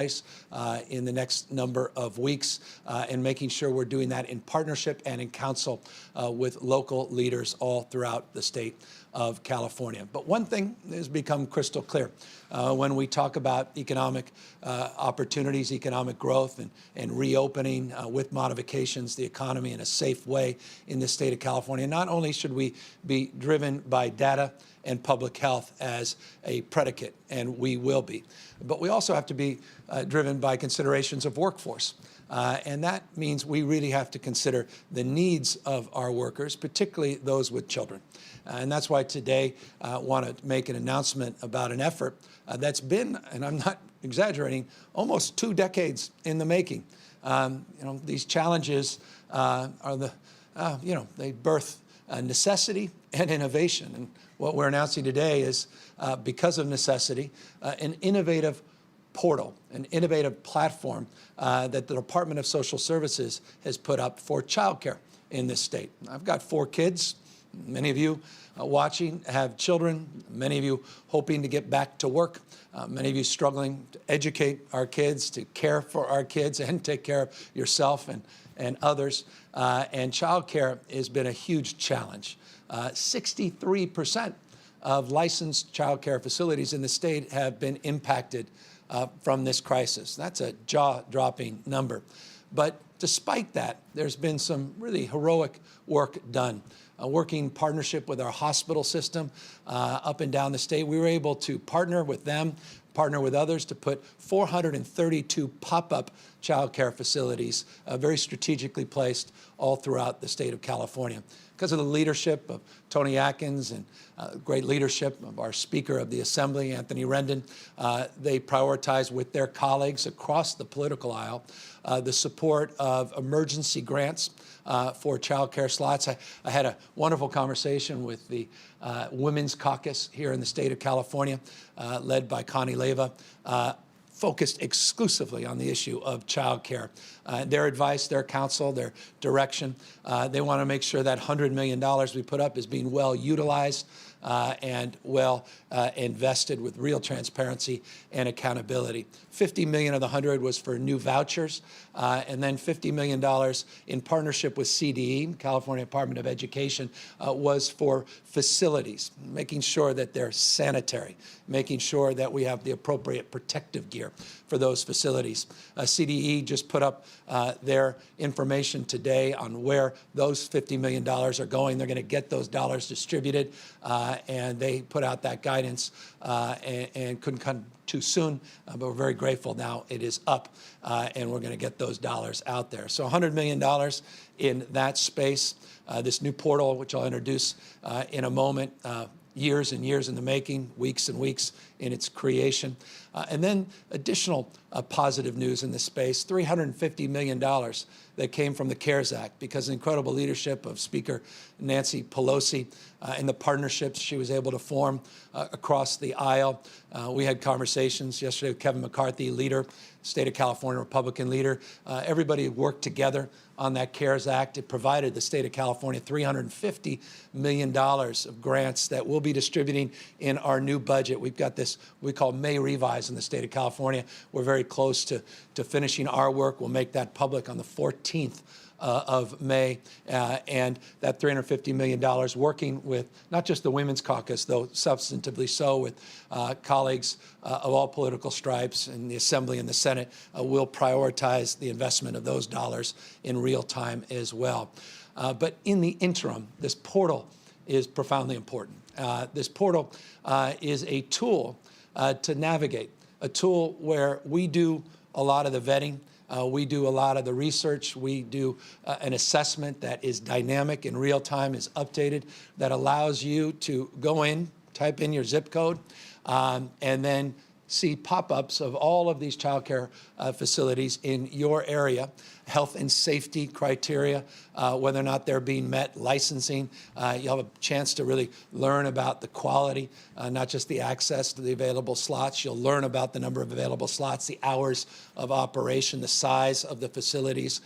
in the next number of weeks, and making sure we're doing that in partnership and in council with local leaders all throughout the state of California. But one thing has become crystal clear when we talk about economic opportunities, economic growth, and reopening with modifications the economy in a safe way in the state of California. Not only should we be driven by data and public health as a predicate, and we will be, but we also have to be driven by considerations of workforce. And that means we really have to consider the needs of our workers, particularly those with children. And that's why today I want to make an announcement about an effort that's been, and I'm not exaggerating, almost 2 decades in the making. These challenges are they birth necessity and innovation. And what we're announcing today is, because of necessity, an innovative portal, an innovative platform that the Department of Social Services has put up for childcare in this state. I've got 4 kids. Many of you watching have children. Many of you hoping to get back to work. Many of you struggling to educate our kids, to care for our kids, and take care of yourself and others. And childcare has been a huge challenge. 63% of licensed childcare facilities in the state have been impacted from this crisis. That's a jaw-dropping number. But despite that, there's been some really heroic work done. Working in partnership with our hospital system up and down the state, we were able to partner with them, partner with others to put 432 pop-up child care facilities very strategically placed all throughout the state of California. Because of the leadership of Tony Atkins and great leadership of our Speaker of the Assembly, Anthony Rendon, they prioritize with their colleagues across the political aisle the support of emergency grants for child care slots. I had a wonderful conversation with the Women's Caucus here in the state of California, led by Connie Leyva, focused exclusively on the issue of child care. Their advice, their counsel, their direction, they want to make sure that $100 million we put up is being well utilized and well invested with real transparency and accountability. $50 million of the 100 was for new vouchers, and then $50 million in partnership with CDE, California Department of Education, was for facilities, making sure that they're sanitary, making sure that we have the appropriate protective gear for those facilities. CDE just put up their information today on where those $50 million are going. They're going to get those dollars distributed, and they put out that guidance and couldn't come too soon, but we're very grateful now it is up, and we're going to get those dollars out there. So $100 million in that space. This new portal, which I'll introduce in a moment, years and years in the making, weeks and weeks in its creation. And then additional positive news in this space, $350 million that came from the CARES Act because of the incredible leadership of Speaker Nancy Pelosi and the partnerships she was able to form across the aisle. We had conversations yesterday with Kevin McCarthy, leader, state of California Republican leader. Everybody worked together on that CARES Act. It provided the state of California $350 million of grants that we'll be distributing in our new budget. We've got this we call May Revise in the state of California. We're very close to finishing our work. We'll make that public on the 14th of May, and that $350 million working with not just the Women's Caucus, though substantively so, with colleagues of all political stripes in the Assembly and the Senate, will prioritize the investment of those dollars in real time as well. But in the interim, this portal is profoundly important. This portal is a tool to navigate, a tool where we do a lot of the vetting. We do a lot of the research. We do an assessment that is dynamic in real time, is updated, that allows you to go in, type in your zip code, and then see pop-ups of all of these child care facilities in your area, health and safety criteria, whether or not they're being met, licensing. You'll have a chance to really learn about the quality, not just the access to the available slots. You'll learn about the number of available slots, the hours of operation, the size of the facilities,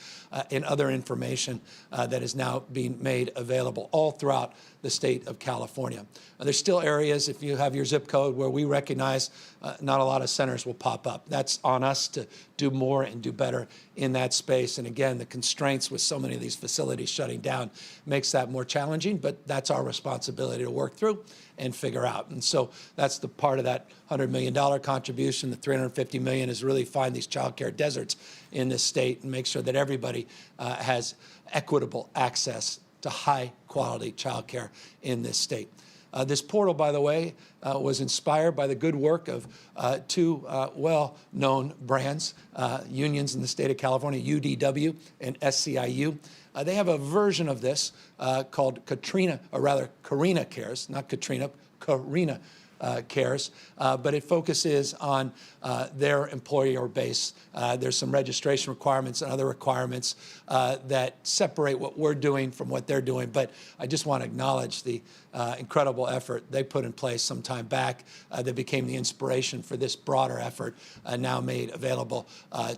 and other information that is now being made available all throughout the state of California. There's still areas, if you have your zip code, where we recognize not not a lot of centers will pop up. That's on us to do more and do better in that space. And again, the constraints with so many of these facilities shutting down makes that more challenging, but that's our responsibility to work through and figure out. And so that's the part of that $100 million contribution. The $350 million is really find these child care deserts in this state and make sure that everybody has equitable access to high-quality child care in this state. This portal, by the way, was inspired by the good work of two well-known brands, unions in the state of California, UDW and SCIU. They have a version of this called Carina Cares, not Katrina, Carina Cares, but it focuses on their employer base. There's some registration requirements and other requirements that separate what we're doing from what they're doing. But I just want to acknowledge the incredible effort they put in place some time back that became the inspiration for this broader effort now made available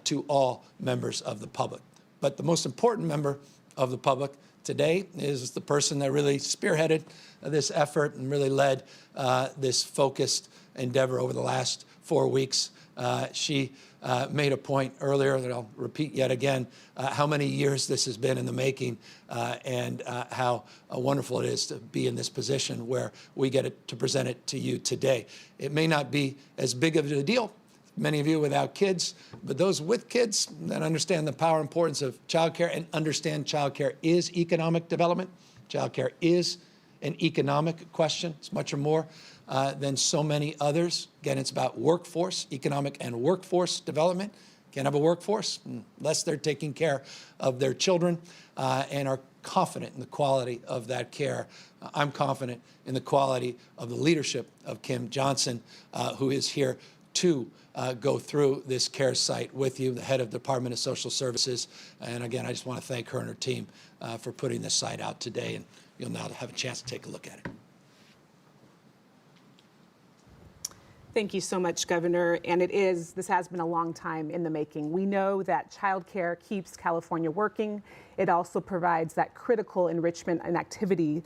to all members of the public. But the most important member of the public today is the person that really spearheaded this effort and really led this focused endeavor over the last 4 weeks. She made a point earlier that I'll repeat yet again, how many years this has been in the making and how wonderful it is to be in this position where we get to present it to you today. It may not be as big of a deal, many of you without kids, but those with kids that understand the power and importance of childcare and understand childcare is economic development. Childcare is an economic question. It's much more than so many others. Again, it's about workforce, economic and workforce development. Can't have a workforce unless they're taking care of their children and are confident in the quality of that care. I'm confident in the quality of the leadership of Kim Johnson, who is here to go through this care site with you, the head of the Department of Social Services. And again, I just want to thank her and her team for putting this site out today, and you'll now have a chance to take a look at it. Thank you so much, Governor. And this has been a long time in the making. We know that childcare keeps California working. It also provides that critical enrichment and activity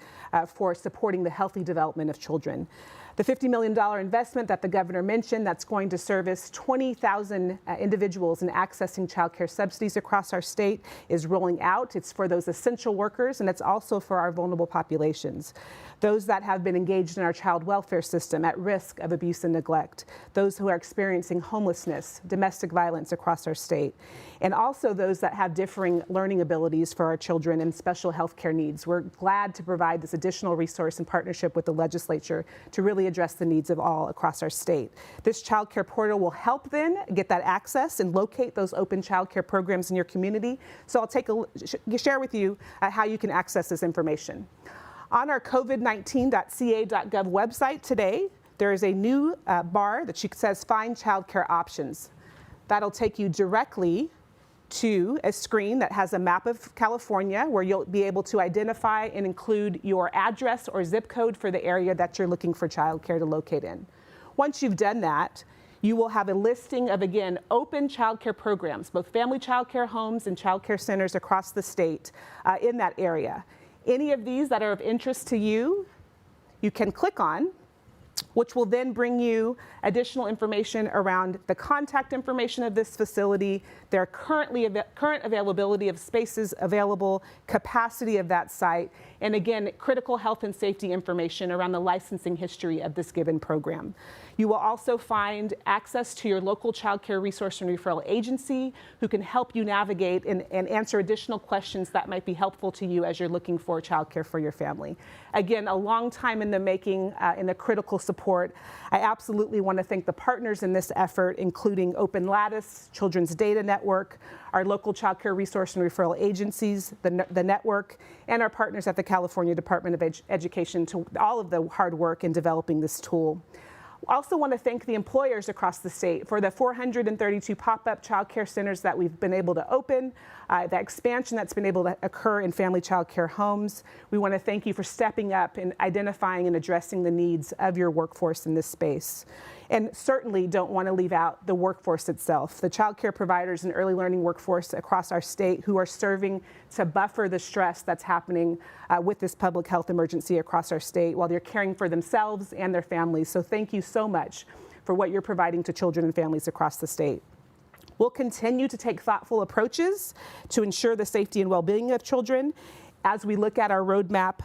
for supporting the healthy development of children. The $50 million investment that the governor mentioned that's going to service 20,000 individuals in accessing child care subsidies across our state is rolling out. It's for those essential workers, and it's also for our vulnerable populations. Those that have been engaged in our child welfare system at risk of abuse and neglect, those who are experiencing homelessness, domestic violence across our state, and also those that have differing learning abilities for our children and special health care needs. We're glad to provide this additional resource in partnership with the legislature to really address the needs of all across our state. This child care portal will help then get that access and locate those open child care programs in your community. So I'll share with you how you can access this information. On our covid19.ca.gov website today, there is a new bar that says Find Child Care Options. That'll take you directly to a screen that has a map of California where you'll be able to identify and include your address or zip code for the area that you're looking for childcare to locate in. Once you've done that, you will have a listing of, again, open childcare programs, both family childcare homes and childcare centers across the state in that area. Any of these that are of interest to you, you can click on, which will then bring you additional information around the contact information of this facility, their current availability of spaces available, capacity of that site, and again, critical health and safety information around the licensing history of this given program. You will also find access to your local child care resource and referral agency who can help you navigate and answer additional questions that might be helpful to you as you're looking for child care for your family. Again, a long time in the making and a critical support. I absolutely want to thank the partners in this effort, including Open Lattice, Children's Data Network, our local child care resource and referral agencies, the network, and our partners at the California Department of Education to all of the hard work in developing this tool. I also want to thank the employers across the state for the 432 pop-up child care centers that we've been able to open, the expansion that's been able to occur in family child care homes. We want to thank you for stepping up and identifying and addressing the needs of your workforce in this space. And certainly don't want to leave out the workforce itself, the child care providers and early learning workforce across our state who are serving to buffer the stress that's happening with this public health emergency across our state while they're caring for themselves and their families. So thank you so much for what you're providing to children and families across the state. We'll continue to take thoughtful approaches to ensure the safety and well-being of children as we look at our roadmap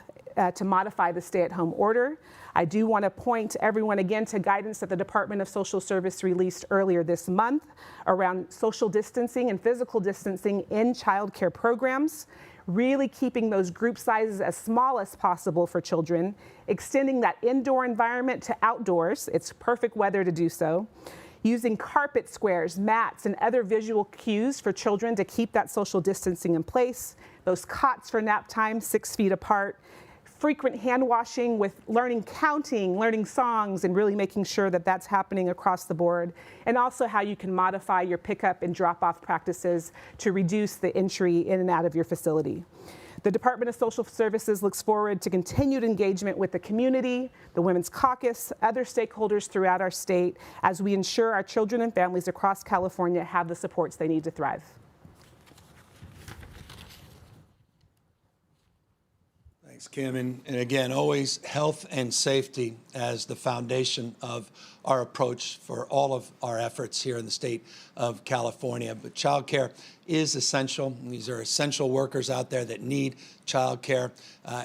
to modify the stay-at-home order. I do want to point everyone again to guidance that the Department of Social Service released earlier this month around social distancing and physical distancing in child care programs, really keeping those group sizes as small as possible for children, extending that indoor environment to outdoors. It's perfect weather to do so. Using carpet squares, mats, and other visual cues for children to keep that social distancing in place. Those cots for nap time, 6 feet apart. Frequent hand washing with learning counting, learning songs, and really making sure that that's happening across the board. And also how you can modify your pickup and drop-off practices to reduce the entry in and out of your facility. The Department of Social Services looks forward to continued engagement with the community, the Women's Caucus, other stakeholders throughout our state as we ensure our children and families across California have the supports they need to thrive. Thanks, Kim. And again, always health and safety as the foundation of our approach for all of our efforts here in the state of California. But childcare is essential. These are essential workers out there that need childcare.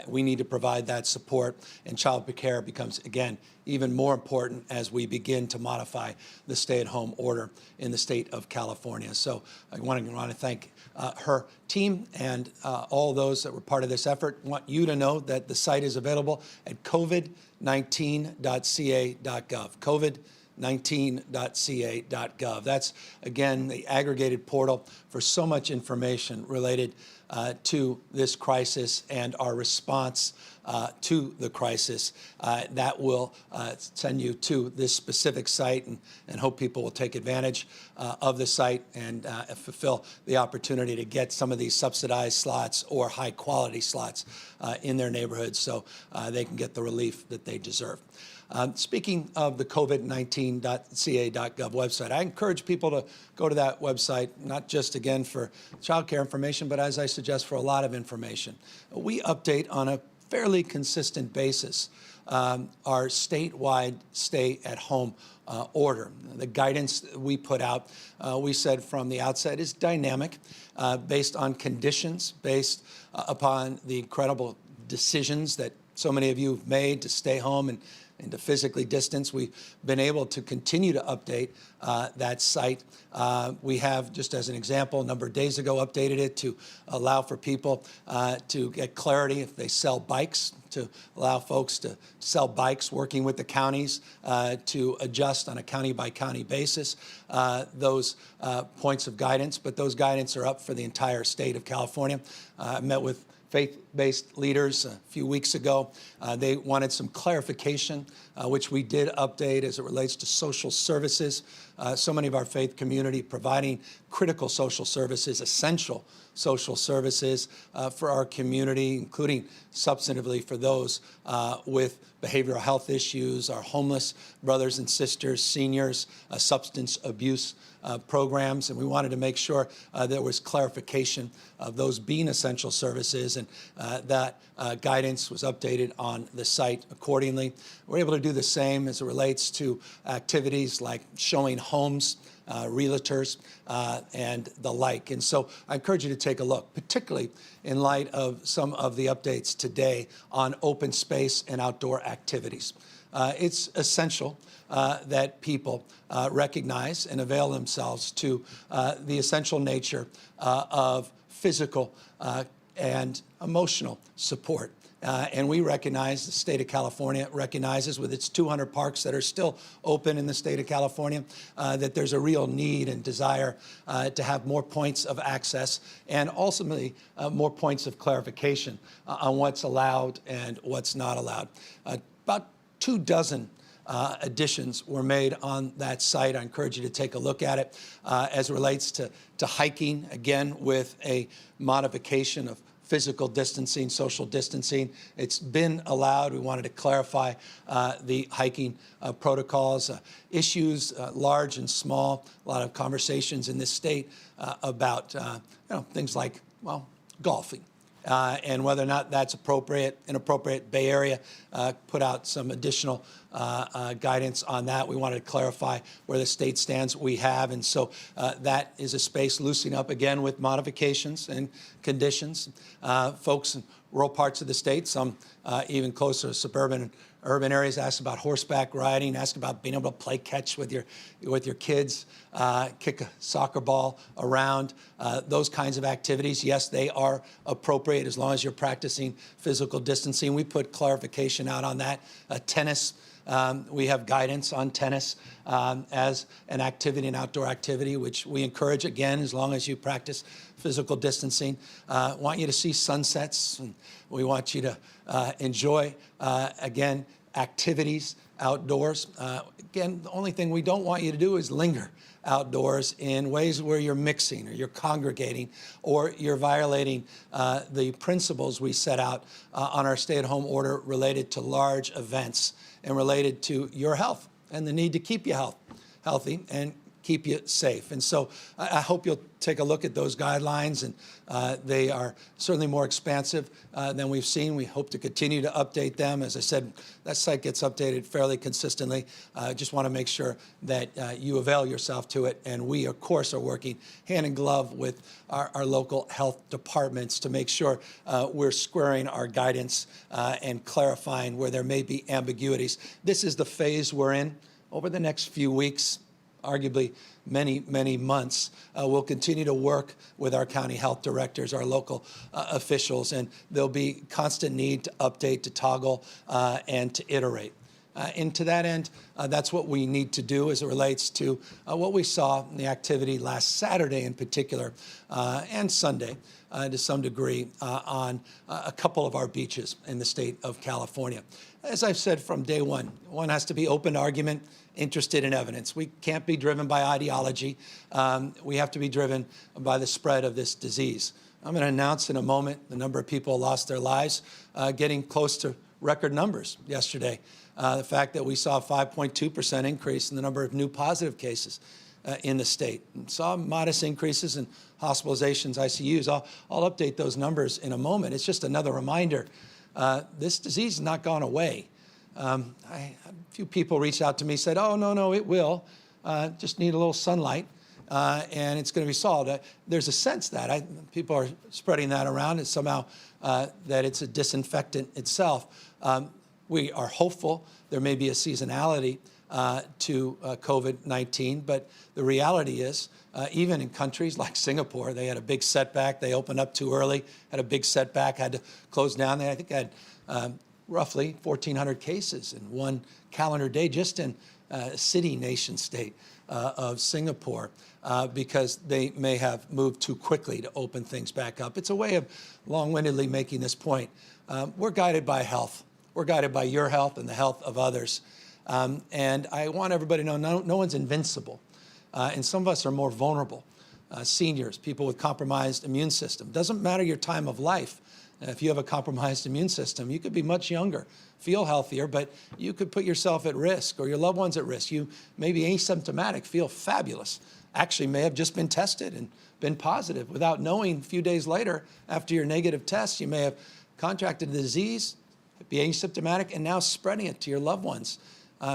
We need to provide that support, and childcare becomes, again, even more important as we begin to modify the stay-at-home order in the state of California. So I want to thank her team and all those that were part of this effort. I want you to know that the site is available at covid19.ca.gov. covid19.ca.gov. That's, again, the aggregated portal for so much information related to this crisis and our response to the crisis. That will send you to this specific site, and hope people will take advantage of the site and fulfill the opportunity to get some of these subsidized slots or high-quality slots in their neighborhoods so they can get the relief that they deserve. Speaking of the covid19.ca.gov website, I encourage people to go to that website, not just, again, for childcare information, but as I suggest, for a lot of information. We update on a fairly consistent basis our statewide stay-at-home order. The guidance we put out, we said from the outset, is dynamic, based on conditions, based upon the incredible decisions that so many of you have made to stay home and to physically distance. We've been able to continue to update that site. We have, just as an example, a number of days ago updated it to allow for people to get clarity if they sell bikes, to allow folks to sell bikes, working with the counties to adjust on a county-by-county basis those points of guidance. But those guidance are up for the entire state of California. I met with faith-based leaders a few weeks ago. They wanted some clarification, which we did update as it relates to social services. So many of our faith community providing critical social services, essential social services for our community, including substantively for those with behavioral health issues, our homeless brothers and sisters, seniors, substance abuse programs. And we wanted to make sure there was clarification of those being essential services, and that guidance was updated on the site accordingly. We're able to do the same as it relates to activities like showing homes, realtors, and the like. And so I encourage you to take a look, particularly in light of some of the updates today on open space and outdoor activities. It's essential that people recognize and avail themselves to the essential nature of physical and emotional support. And we recognize, the state of California recognizes, with its 200 parks that are still open in the state of California, that there's a real need and desire to have more points of access and ultimately more points of clarification on what's allowed and what's not allowed. About 24 additions were made on that site. I encourage you to take a look at it as it relates to hiking, again, with a modification of physical distancing, social distancing. It's been allowed. We wanted to clarify the hiking protocols, issues large and small. A lot of conversations in this state about things like, well, golfing. and whether or not that's appropriate, inappropriate. Bay Area put out some additional guidance on that. We wanted to clarify where the state stands. We have, and so that is a space loosening up again with modifications and conditions. Folks in rural parts of the state, some even closer to suburban and urban areas, asked about horseback riding, asked about being able to play catch with your kids, kick a soccer ball around, those kinds of activities. Yes, they are appropriate as long as you're practicing physical distancing. We put clarification out on that. Tennis, we have guidance on tennis as an activity, an outdoor activity, which we encourage, again, as long as you practice physical distancing. Want you to see sunsets, and we want you to enjoy, again, activities outdoors. Again, the only thing we don't want you to do is linger outdoors in ways where you're mixing or you're congregating or you're violating the principles we set out on our stay-at-home order related to large events and related to your health and the need to keep you healthy and keep you safe. And so I hope you'll take a look at those guidelines, and they are certainly more expansive than we've seen. We hope to continue to update them. As I said, that site gets updated fairly consistently. Just want to make sure that you avail yourself to it. And we, of course, are working hand in glove with our local health departments to make sure we're squaring our guidance and clarifying where there may be ambiguities. This is the phase we're in. Over the next few weeks, arguably many, many months, we'll continue to work with our county health directors, our local officials, and there'll be constant need to update, to toggle, and to iterate. And to that end, that's what we need to do as it relates to what we saw in the activity last Saturday in particular, and Sunday to some degree on a couple of our beaches in the state of California. As I've said from day one, one has to be open to argument, interested in evidence. We can't be driven by ideology. We have to be driven by the spread of this disease. I'm going to announce in a moment the number of people lost their lives, getting close to record numbers yesterday. The fact that we saw a 5.2% increase in the number of new positive cases in the state. And saw modest increases in hospitalizations, ICUs. I'll update those numbers in a moment. It's just another reminder. This disease has not gone away. A few people reached out to me, said, oh, no, it will. Just need a little sunlight, and it's going to be solved. There's a sense that people are spreading that around, and somehow that it's a disinfectant itself. We are hopeful there may be a seasonality to COVID-19, but the reality is, even in countries like Singapore, they had a big setback. They opened up too early, had a big setback, had to close down. They, I think, had roughly 1,400 cases in one calendar day just in city, nation state of Singapore because they may have moved too quickly to open things back up. It's a way of long-windedly making this point. We're guided by health. We're guided by your health and the health of others. And I want everybody to know no one's invincible. And some of us are more vulnerable. Seniors, people with compromised immune system. Doesn't matter your time of life. If you have a compromised immune system, you could be much younger, feel healthier, but you could put yourself at risk or your loved ones at risk. You may be asymptomatic, feel fabulous, actually may have just been tested and been positive without knowing a few days later after your negative test, you may have contracted the disease, be asymptomatic, and now spreading it to your loved ones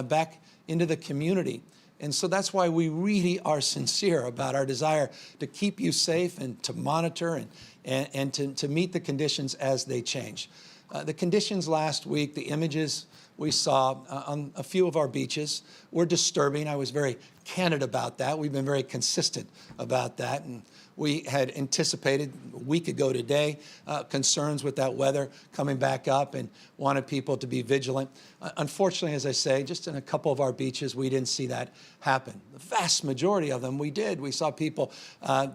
back into the community. And so that's why we really are sincere about our desire to keep you safe and to monitor and to meet the conditions as they change. The conditions last week, the images we saw on a few of our beaches were disturbing. I was very candid about that. We've been very consistent about that. And we had anticipated a week ago today concerns with that weather coming back up and wanted people to be vigilant. Unfortunately, as I say, just in a couple of our beaches, we didn't see that happen. The vast majority of them we did. We saw people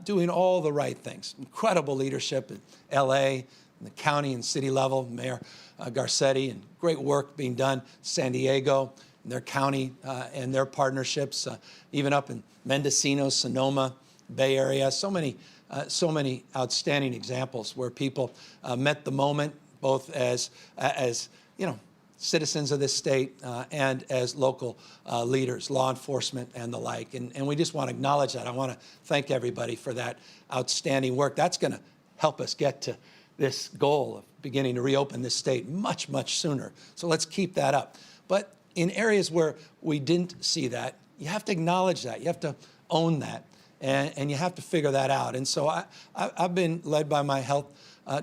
doing all the right things. Incredible leadership in L.A., in the county and city level, Mayor Garcetti, and great work being done. San Diego, and their county and their partnerships, even up in Mendocino, Sonoma, Bay Area, so many outstanding examples where people met the moment, both as citizens of this state and as local leaders, law enforcement and the like. And we just want to acknowledge that. I want to thank everybody for that outstanding work. That's going to help us get to this goal of beginning to reopen this state much, much sooner. So let's keep that up. But in areas where we didn't see that, you have to acknowledge that. You have to own that, and you have to figure that out. And so I've been led by my health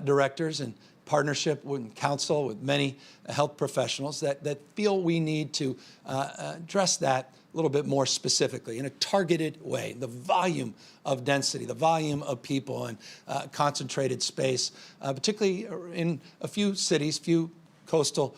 directors in partnership with council with many health professionals that feel we need to address that a little bit more specifically in a targeted way. The volume of density, the volume of people and concentrated space, particularly in a few cities, few coastal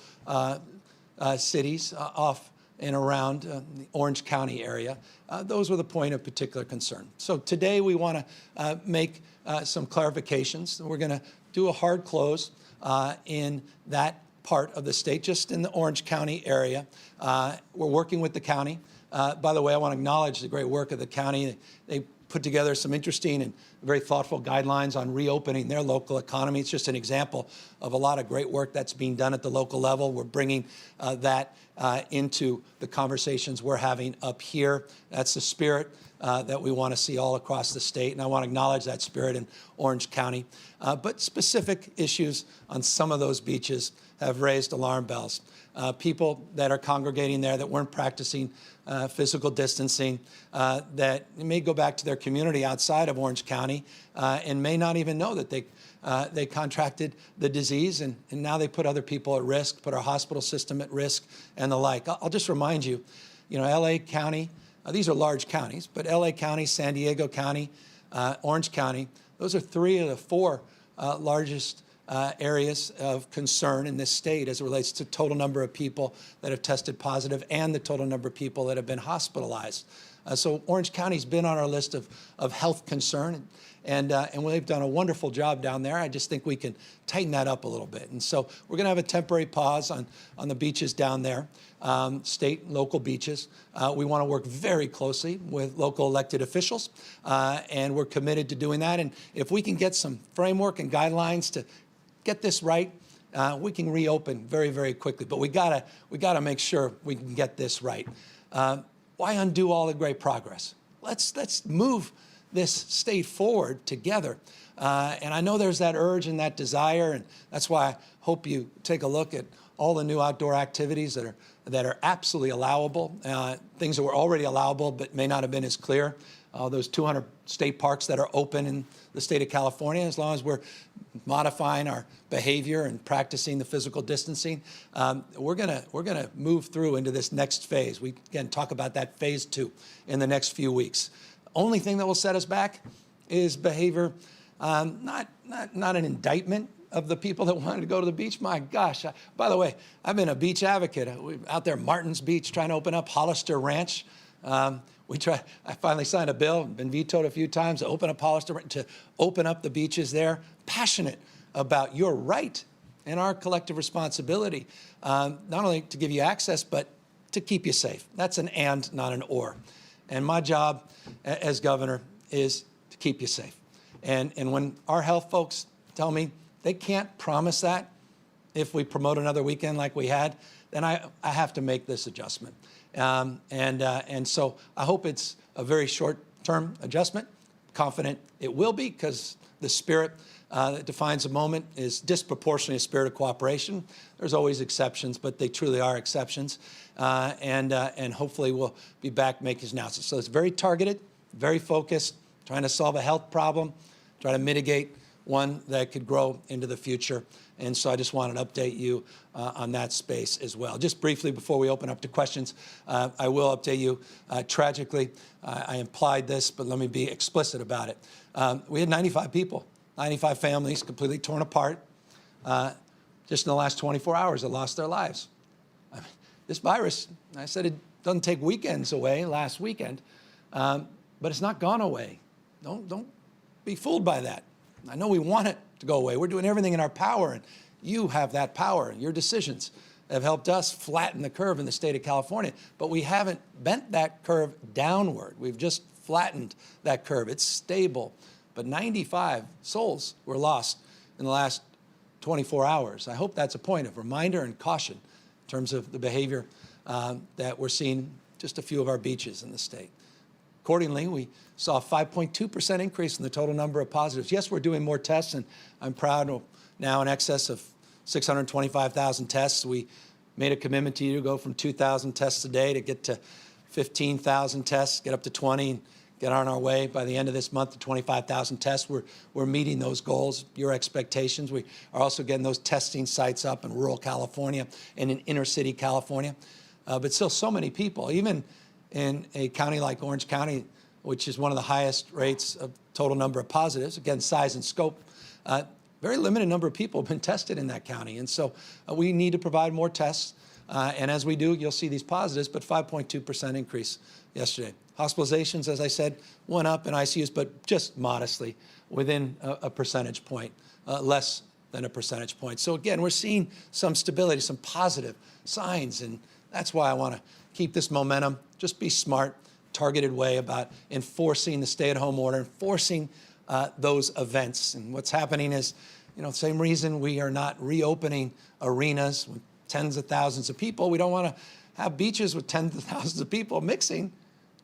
cities off and around the Orange County area. Those were the point of particular concern. So today we want to make some clarifications. We're going to do a hard close in that part of the state, just in the Orange County area. We're working with the county. By the way, I want to acknowledge the great work of the county. They put together some interesting and very thoughtful guidelines on reopening their local economy. It's just an example of a lot of great work that's being done at the local level. We're bringing that into the conversations we're having up here. That's the spirit that we want to see all across the state, and I want to acknowledge that spirit in Orange County. But specific issues on some of those beaches have raised alarm bells. People that are congregating there that weren't practicing physical distancing, that may go back to their community outside of Orange County and may not even know that they contracted the disease, and now they put other people at risk, put our hospital system at risk, and the like. I'll just remind you, LA County, these are large counties, but LA County, San Diego County, Orange County, those are 3 of the 4 largest areas of concern in this state as it relates to total number of people that have tested positive and the total number of people that have been hospitalized. So Orange County's been on our list of health concern, and we've done a wonderful job down there. I just think we can tighten that up a little bit. And so we're going to have a temporary pause on the beaches down there, state and local beaches. We want to work very closely with local elected officials, and we're committed to doing that. And if we can get some framework and guidelines to get this right, we can reopen very, very quickly. But we gotta make sure we can get this right. Why undo all the great progress? Let's move this state forward together. And I know there's that urge and that desire, and that's why I hope you take a look at all the new outdoor activities that are absolutely allowable, things that were already allowable but may not have been as clear. Those 200 state parks that are open in the state of California, as long as we're modifying our behavior and practicing the physical distancing, we're gonna move through into this next phase. We again talk about that phase 2 in the next few weeks. Only thing that will set us back is behavior, not an indictment of the people that wanted to go to the beach. My gosh, by the way, I've been a beach advocate. We're out there, Martin's Beach, trying to open up Hollister Ranch. I finally signed a bill, been vetoed a few times, to open up Hollister, to open up the beaches there. Passionate about your right and our collective responsibility, not only to give you access, but to keep you safe. That's an and, not an or. And my job as governor is to keep you safe. And when our health folks tell me they can't promise that if we promote another weekend like we had, then I have to make this adjustment. And so I hope it's a very short-term adjustment. Confident it will be, because the spirit that defines a moment is disproportionately a spirit of cooperation. There's always exceptions, but they truly are exceptions. And hopefully we'll be back making announcements. So it's very targeted, very focused, trying to solve a health problem, try to mitigate one that could grow into the future. And so I just wanted to update you on that space as well. Just briefly before we open up to questions, I will update you. Tragically, I implied this, but let me be explicit about it. We had 95 people, 95 families completely torn apart just in the last 24 hours that lost their lives. I mean, this virus, I said it doesn't take weekends away last weekend, but it's not gone away. Don't be fooled by that. I know we want it to go away. We're doing everything in our power, and you have that power. Your decisions have helped us flatten the curve in the state of California, but we haven't bent that curve downward. We've just flattened that curve. It's stable, but 95 souls were lost in the last 24 hours. I hope that's a point of reminder and caution in terms of the behavior that we're seeing just a few of our beaches in the state. accordingly, we saw a 5.2% increase in the total number of positives. Yes, we're doing more tests, and I'm proud of now in excess of 625,000 tests. We made a commitment to you to go from 2,000 tests a day to get to 15,000 tests, get up to 20, and get on our way by the end of this month to 25,000 tests. We're meeting those goals, your expectations. We are also getting those testing sites up in rural California and in inner city California. But still so many people, even in a county like Orange County, which is one of the highest rates of total number of positives, again, size and scope, very limited number of people have been tested in that county. And so we need to provide more tests. And as we do, you'll see these positives, but 5.2% increase yesterday. Hospitalizations, as I said, went up in ICUs, but just modestly, within a percentage point, less than a percentage point. So again, we're seeing some stability, some positive signs, and that's why I want to keep this momentum. Just be smart, targeted way about enforcing the stay-at-home order, enforcing those events. And what's happening is, same reason we are not reopening arenas with tens of thousands of people. We don't want to have beaches with tens of thousands of people mixing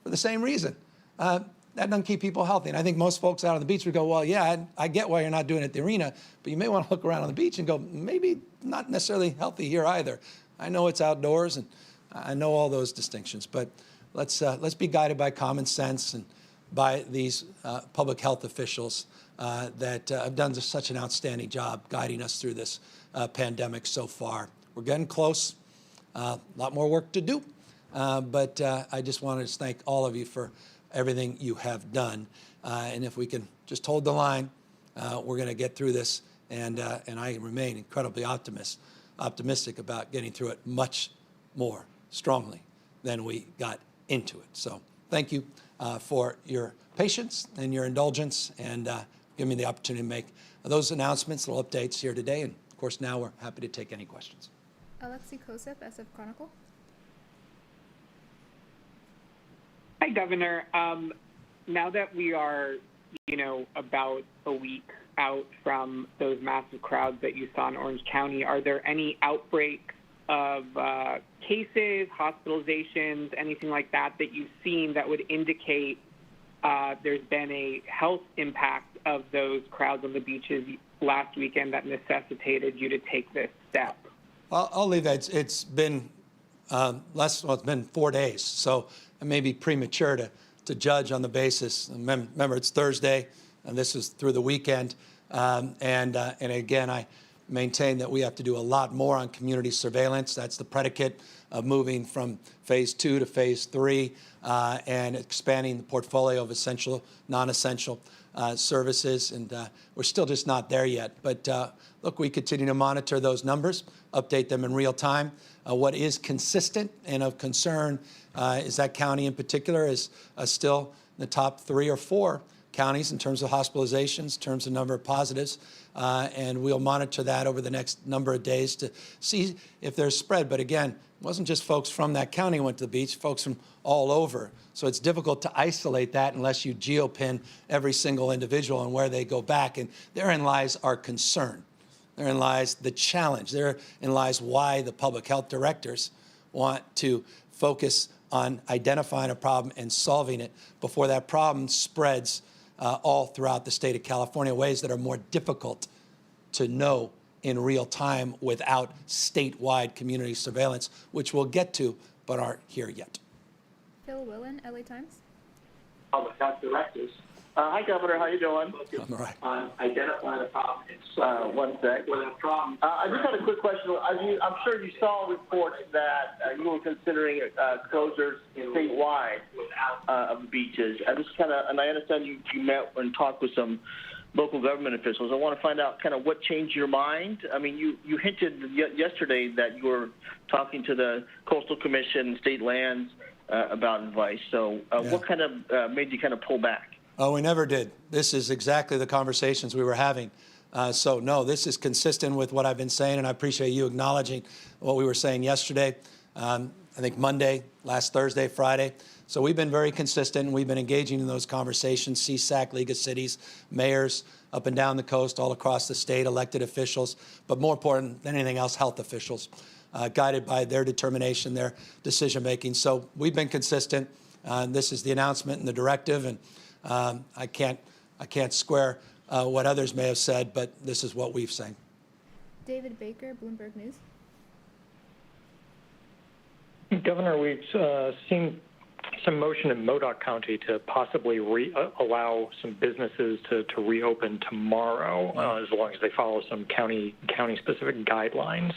for the same reason. That doesn't keep people healthy. And I think most folks out on the beach would go, well, yeah, I get why you're not doing it at the arena, but you may want to look around on the beach and go, maybe not necessarily healthy here either. I know it's outdoors, and I know all those distinctions, but let's be guided by common sense and by these public health officials that have done such an outstanding job guiding us through this pandemic so far. We're getting close, a lot more work to do, but I just wanted to thank all of you for everything you have done. And if we can just hold the line, we're going to get through this, and I remain incredibly optimistic about getting through it much more strongly than we got into it. So thank you for your patience and your indulgence, and give me the opportunity to make those announcements, little updates here today. And of course, now we're happy to take any questions. Alexi Kosip, SF Chronicle. Hi, Governor. Now that we are, about a week out from those massive crowds that you saw in Orange County, are there any outbreaks of cases, hospitalizations, anything like that you've seen that would indicate there's been a health impact of those crowds on the beaches last weekend that necessitated you to take this step? Well, I'll leave that. It's been it's been 4 days, so it may be premature to judge on the basis. Remember, it's Thursday, and this is through the weekend. And again, I maintain that we have to do a lot more on community surveillance. That's the predicate of moving from phase 2 to phase 3 and expanding the portfolio of essential, non-essential services. And we're still just not there yet. But look, we continue to monitor those numbers, update them in real time. What is consistent and of concern is that county in particular is still in the top 3 or 4 counties in terms of hospitalizations, in terms of number of positives, and we'll monitor that over the next number of days to see if there's spread. But again, it wasn't just folks from that county who went to the beach, folks from all over. So it's difficult to isolate that unless you geopin every single individual and where they go back. And therein lies our concern. Therein lies the challenge. Therein lies why the public health directors want to focus on identifying a problem and solving it before that problem spreads all throughout the state of California, ways that are more difficult to know in real time without statewide community surveillance, which we'll get to, but aren't here yet. Phil Willen, LA Times. Public health directors. Hi, Governor. How you doing? I'm all right. Identifying the problem. One sec. With that problem. I just had a quick question. I'm sure you saw reports that you were considering closures statewide of the beaches. And I understand you met and talked with some local government officials. I want to find out kind of what changed your mind. I mean, you hinted yesterday that you were talking to the Coastal Commission, state lands about advice. So what kind of made you kind of pull back? Oh, we never did. This is exactly the conversations we were having. So, no, this is consistent with what I've been saying, and I appreciate you acknowledging what we were saying yesterday, I think Monday, last Thursday, Friday. So we've been very consistent, and we've been engaging in those conversations, CSAC, League of Cities, mayors up and down the coast, all across the state, elected officials, but more important than anything else, health officials, guided by their determination, their decision-making. So we've been consistent. This is the announcement and the directive, and I can't square what others may have said, but this is what we've said. David Baker, Bloomberg News. Governor, we've seen some motion in Modoc County to possibly allow some businesses to reopen tomorrow, as long as they follow some county-specific guidelines.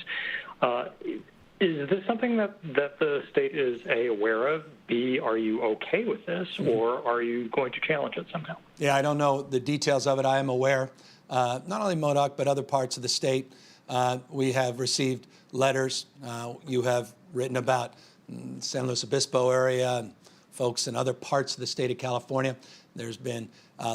Is this something that the state is, A, aware of, B, are you okay with this, or are you going to challenge it somehow? Yeah, I don't know the details of it. I am aware, not only Modoc, but other parts of the state. We have received letters. You have written about San Luis Obispo area and folks in other parts of the state of California. There's been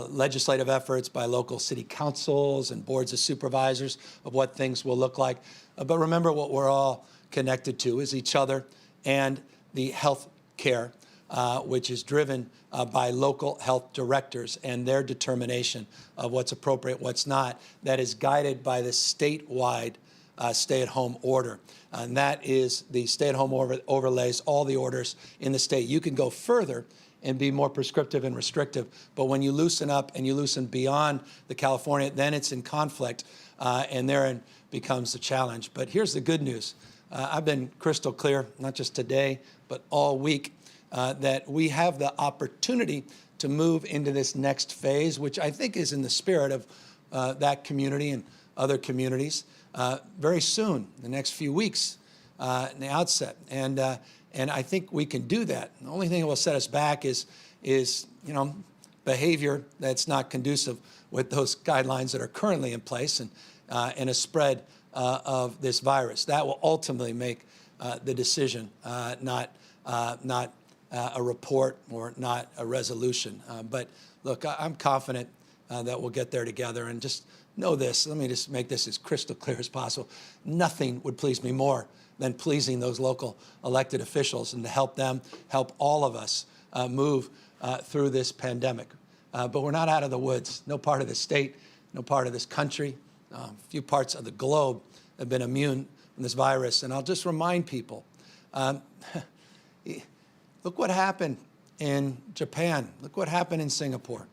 legislative efforts by local city councils and boards of supervisors of what things will look like. But remember, what we're all connected to is each other and the health care, which is driven by local health directors and their determination of what's appropriate, what's not, that is guided by the statewide stay-at-home order. And that is the stay-at-home overlays all the orders in the state. You can go further and be more prescriptive and restrictive, but when you loosen up and you loosen beyond the California, then it's in conflict, and therein becomes a challenge. But here's the good news. I've been crystal clear, not just today, but all week, that we have the opportunity to move into this next phase, which I think is in the spirit of that community and other communities, very soon, the next few weeks, in the outset. And I think we can do that. The only thing that will set us back is behavior that's not conducive with those guidelines that are currently in place, and a spread of this virus. That will ultimately make the decision, not a report or not a resolution. But look, I'm confident that we'll get there together. And just know this, let me just make this as crystal clear as possible. Nothing would please me more than pleasing those local elected officials and to help them, help all of us move through this pandemic. But we're not out of the woods. No part of the state, no part of this country, few parts of the globe have been immune from this virus. And I'll just remind people, look what happened in Japan. Look what happened in Singapore.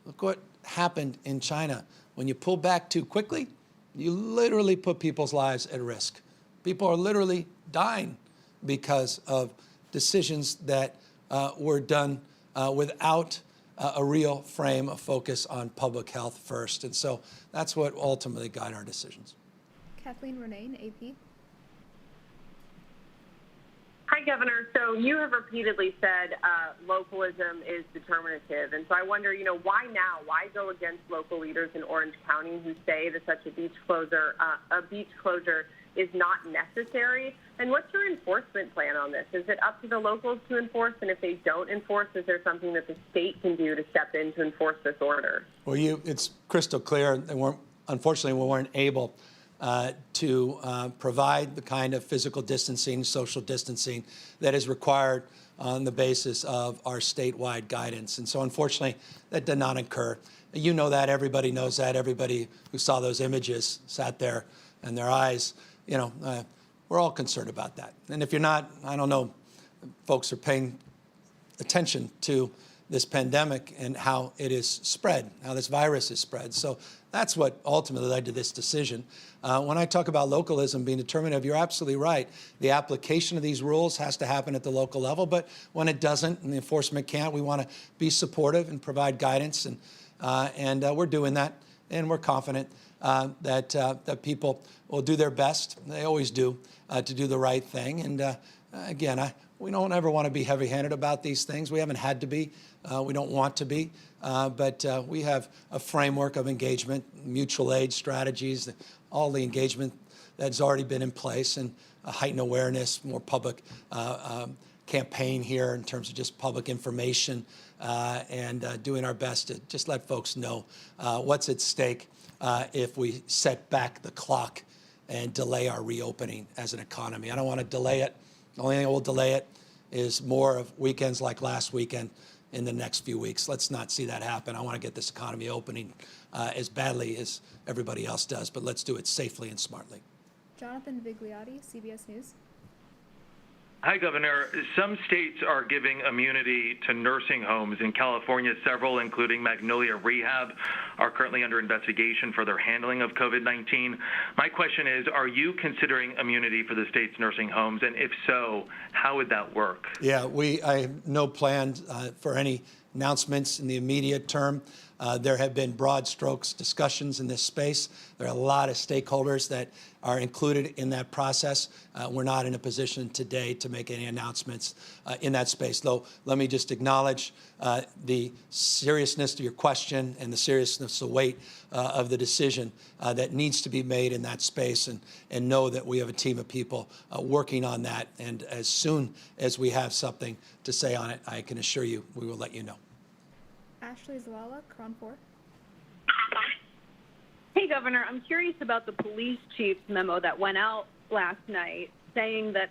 Look what happened in China. When you pull back too quickly, you literally put people's lives at risk. People are literally dying because of decisions that were done without a real frame of focus on public health first. And so that's what ultimately guide our decisions. Kathleen Renane, AP. Hi, Governor. So you have repeatedly said localism is determinative. And so I wonder, why now? Why go against local leaders in Orange County who say that such a beach closure is not necessary? And what's your enforcement plan on this? Is it up to the locals to enforce? And if they don't enforce, is there something that the state can do to step in to enforce this order? Well, it's crystal clear. Unfortunately, we weren't able to provide the kind of physical distancing, social distancing that is required on the basis of our statewide guidance. And so, unfortunately, that did not occur. You know that. Everybody knows that. Everybody who saw those images sat there and their eyes, we're all concerned about that. And if you're not, I don't know, folks are paying attention to this pandemic and how it is spread, how this virus is spread. So that's what ultimately led to this decision. When I talk about localism being determinative, you're absolutely right. The application of these rules has to happen at the local level, but when it doesn't and the enforcement can't, we want to be supportive and provide guidance, and we're doing that, and we're confident that people will do their best. They always do, to do the right thing. And again, we don't ever want to be heavy-handed about these things. We haven't had to be. We don't want to be. But we have a framework of engagement, mutual aid strategies, all the engagement that's already been in place, and heightened awareness, more public campaign here in terms of just public information, and doing our best to just let folks know what's at stake if we set back the clock and delay our reopening as an economy. I don't want to delay it. The only thing that will delay it is more of weekends like last weekend in the next few weeks. Let's not see that happen. I want to get this economy opening as badly as everybody else does, but let's do it safely and smartly. Jonathan Vigliotti, CBS News. Hi, Governor. Some states are giving immunity to nursing homes. In California, several, including Magnolia Rehab, are currently under investigation for their handling of COVID-19. My question is, are you considering immunity for the state's nursing homes? And if so, how would that work? Yeah, I have no plans for any announcements in the immediate term. There have been broad strokes discussions in this space. There are a lot of stakeholders that are included in that process. We're not in a position today to make any announcements in that space. Though, let me just acknowledge the seriousness of your question and the seriousness, the weight of the decision that needs to be made in that space, and know that we have a team of people working on that. And as soon as we have something to say on it, I can assure you we will let you know. Ashley Zawala, Cron 4. Hey, Governor, I'm curious about the police chief's memo that went out last night saying that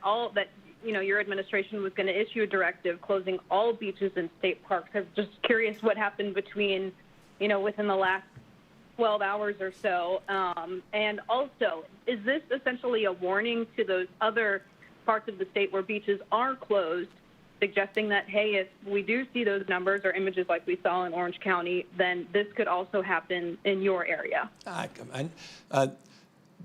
your administration was going to issue a directive closing all beaches and state parks. I'm just curious what happened within the last 12 hours or so. And also, is this essentially a warning to those other parts of the state where beaches are closed, suggesting that, hey, if we do see those numbers or images like we saw in Orange County, then this could also happen in your area?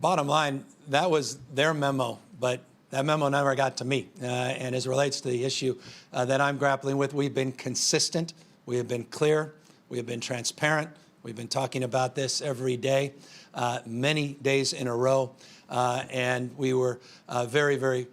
Bottom line, that was their memo, but that memo never got to me. And as it relates to the issue that I'm grappling with, we've been consistent, we have been clear, we have been transparent, we've been talking about this every day, many days in a row, and we were very, very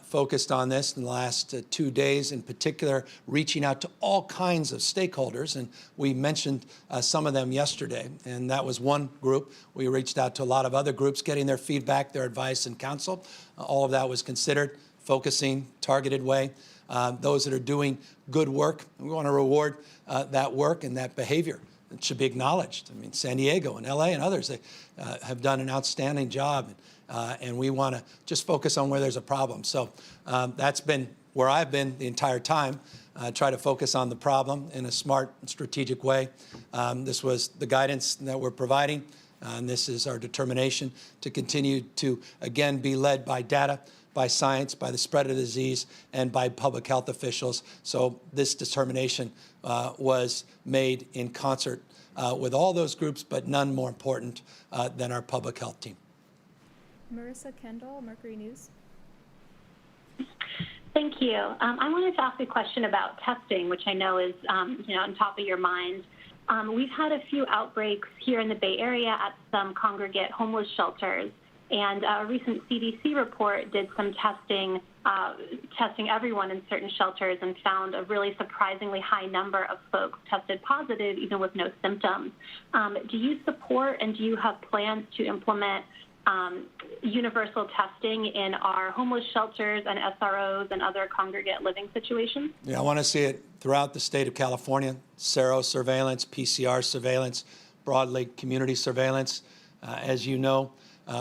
focused on this in the last 2 days, in particular, reaching out to all kinds of stakeholders. And we mentioned some of them yesterday. And that was one group. We reached out to a lot of other groups, getting their feedback, their advice, and counsel. All of that was considered, focusing, targeted way. Those that are doing good work, we want to reward that work and that behavior. It should be acknowledged. I mean, San Diego and LA and others, they have done an outstanding job. And we want to just focus on where there's a problem. So that's been where I've been the entire time, try to focus on the problem in a smart and strategic way. This was the guidance that we're providing, and this is our determination to continue to, again, be led by data, by science, by the spread of the disease, and by public health officials. So this determination was made in concert with all those groups, but none more important than our public health team. Marissa Kendall, Mercury News. Thank you. I wanted to ask a question about testing, which I know is on top of your mind. We've had a few outbreaks here in the Bay Area at some congregate homeless shelters, and a recent CDC report did some testing everyone in certain shelters and found a really surprisingly high number of folks tested positive, even with no symptoms. Do you support and do you have plans to implement universal testing in our homeless shelters and SROs and other congregate living situations? Yeah, I want to see it throughout the state of California, SERO surveillance, PCR surveillance, broadly community surveillance. As you know,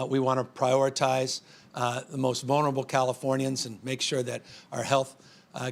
we want to prioritize the most vulnerable Californians and make sure that our health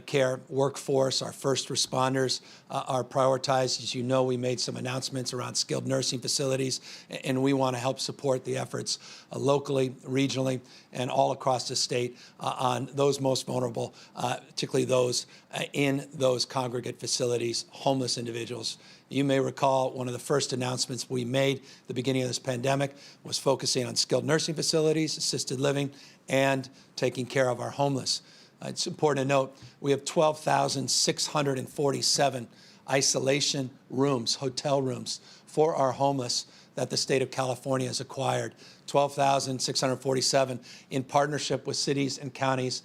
care workforce, our first responders are prioritized. As you know, we made some announcements around skilled nursing facilities, and we want to help support the efforts locally, regionally, and all across the state on those most vulnerable, particularly those in those congregate facilities, homeless individuals. You may recall one of the first announcements we made at the beginning of this pandemic was focusing on skilled nursing facilities, assisted living, and taking care of our homeless. It's important to note we have 12,647 isolation rooms, hotel rooms for our homeless that the state of California has acquired. 12,647 in partnership with cities and counties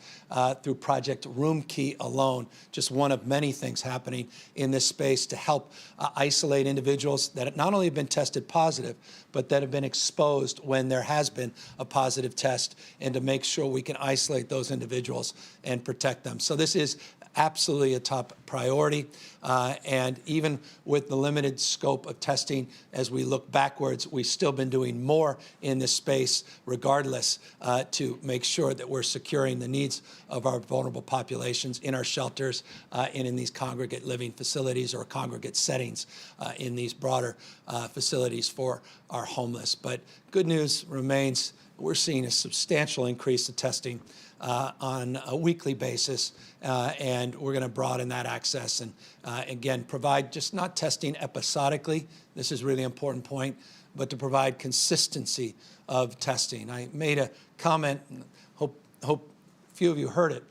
through Project Room Key alone. Just one of many things happening in this space to help isolate individuals that not only have been tested positive, but that have been exposed when there has been a positive test, and to make sure we can isolate those individuals and protect them. So this is absolutely a top priority. And even with the limited scope of testing, as we look backwards, we've still been doing more in this space regardless to make sure that we're securing the needs of our vulnerable populations in our shelters and in these congregate living facilities or congregate settings in these broader facilities for our homeless. But good news remains, we're seeing a substantial increase of testing on a weekly basis, and we're going to broaden that access and, again, provide just not testing episodically. This is a really important point, but to provide consistency of testing. I made a comment, hope a few of you heard it.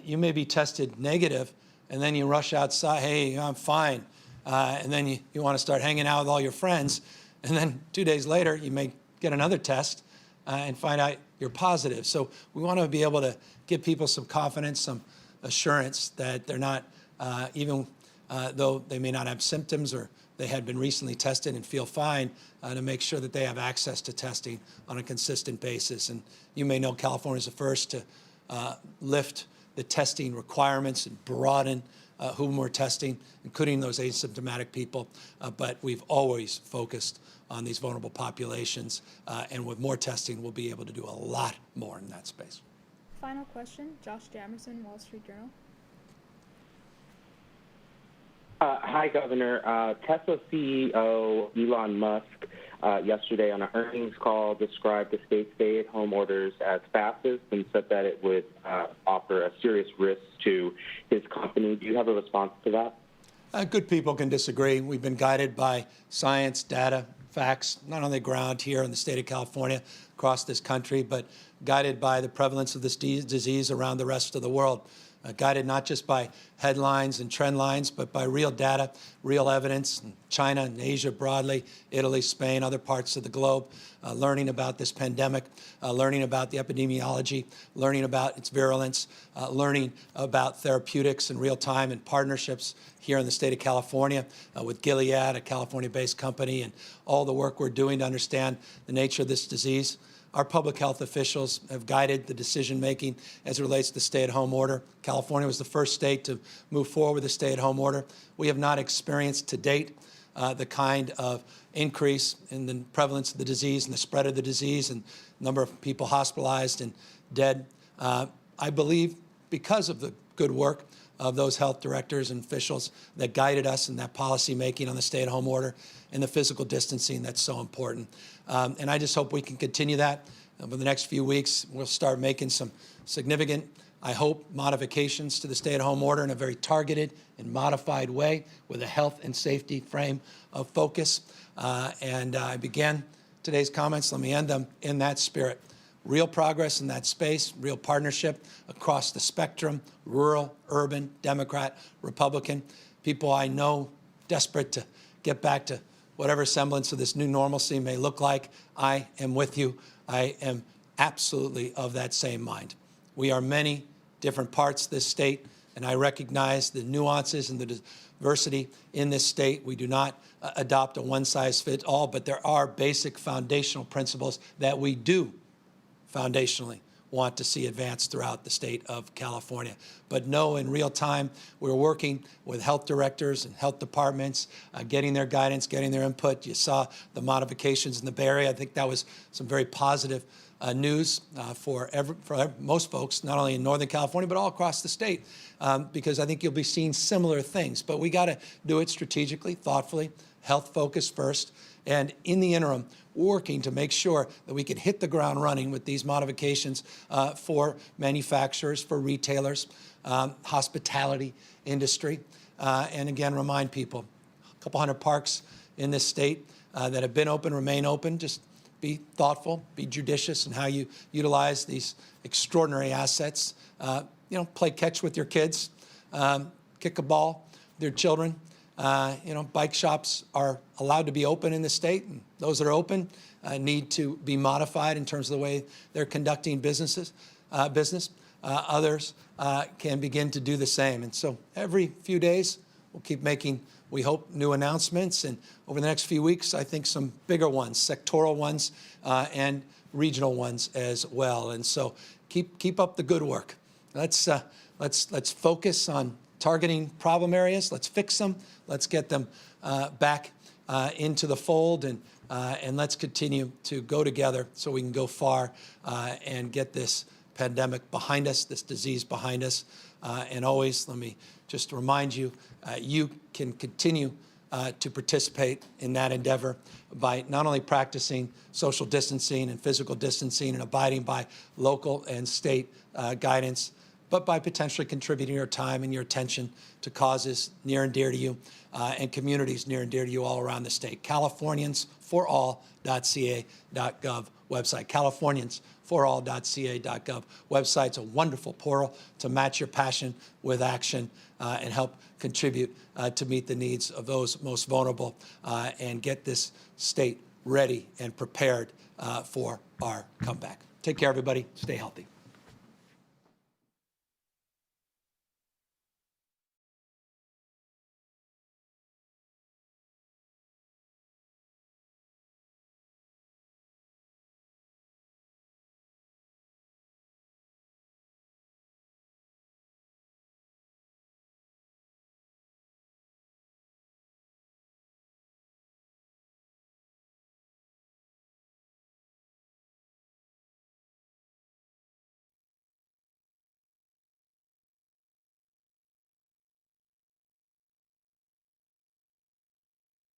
You may be tested negative, and then you rush outside, hey, I'm fine, and then you want to start hanging out with all your friends, and then 2 days later, you may get another test and find out you're positive. So we want to be able to give people some confidence, some assurance that they're not, even though they may not have symptoms or they had been recently tested and feel fine, to make sure that they have access to testing on a consistent basis. And you may know California is the first to lift the testing requirements and broaden whom we're testing, including those asymptomatic people. But we've always focused on these vulnerable populations. And with more testing, we'll be able to do a lot more in that space. Final question, Josh Jamerson, Wall Street Journal. Hi, Governor. Tesla CEO Elon Musk yesterday on an earnings call described the state's stay-at-home orders as fascist and said that it would offer a serious risk to his company. Do you have a response to that? Good people can disagree. We've been guided by science, data, facts, not on the ground here in the state of California, across this country, but guided by the prevalence of this disease around the rest of the world. Guided not just by headlines and trend lines, but by real data, real evidence in China and Asia broadly, Italy, Spain, other parts of the globe, learning about this pandemic, learning about the epidemiology, learning about its virulence, learning about therapeutics in real time and partnerships here in the state of California with Gilead, a California-based company, and all the work we're doing to understand the nature of this disease. Our public health officials have guided the decision-making as it relates to the stay-at-home order. California was the first state to move forward with the stay-at-home order. We have not experienced to date the kind of increase in the prevalence of the disease and the spread of the disease and number of people hospitalized and dead. I believe because of the good work of those health directors and officials that guided us in that policy making on the stay-at-home order and the physical distancing that's so important. And I just hope we can continue that. Over the next few weeks, we'll start making some significant, I hope, modifications to the stay-at-home order in a very targeted and modified way with a health and safety frame of focus. And I began today's comments. Let me end them in that spirit. Real progress in that space, real partnership across the spectrum, rural, urban, Democrat, Republican. People I know desperate to get back to whatever semblance of this new normalcy may look like. I am with you. I am absolutely of that same mind. We are many different parts of this state, and I recognize the nuances and the diversity in this state. We do not adopt a one-size-fits-all, but there are basic foundational principles that we do foundationally want to see advanced throughout the state of California. But no, in real time, we're working with health directors and health departments, getting their guidance, getting their input. You saw the modifications in the Bay Area. I think that was some very positive news for most folks, not only in Northern California, but all across the state, because I think you'll be seeing similar things. But we got to do it strategically, thoughtfully, health focused first, and in the interim, working to make sure that we can hit the ground running with these modifications for manufacturers, for retailers, hospitality industry, and again, remind people, a couple hundred parks in this state that have been open, remain open. Just be thoughtful, be judicious in how you utilize these extraordinary assets. Play catch with your kids, kick a ball with your children. Bike shops are allowed to be open in the state, and those that are open need to be modified in terms of the way they're conducting business. Others can begin to do the same. And so every few days, we'll keep making, we hope, new announcements. And over the next few weeks, I think some bigger ones, sectoral ones, and regional ones as well. And so keep up the good work. Let's focus on targeting problem areas. Let's fix them. Let's get them back into the fold, and let's continue to go together so we can go far and get this pandemic behind us, this disease behind us. And always, let me just remind you, you can continue to participate in that endeavor by not only practicing social distancing and physical distancing and abiding by local and state guidance, but by potentially contributing your time and your attention to causes near and dear to you and communities near and dear to you all around the state. CaliforniansForAll.ca.gov website. CaliforniansForAll.ca.gov website's a wonderful portal to match your passion with action and help contribute to meet the needs of those most vulnerable and get this state ready and prepared for our comeback. Take care, everybody. Stay healthy.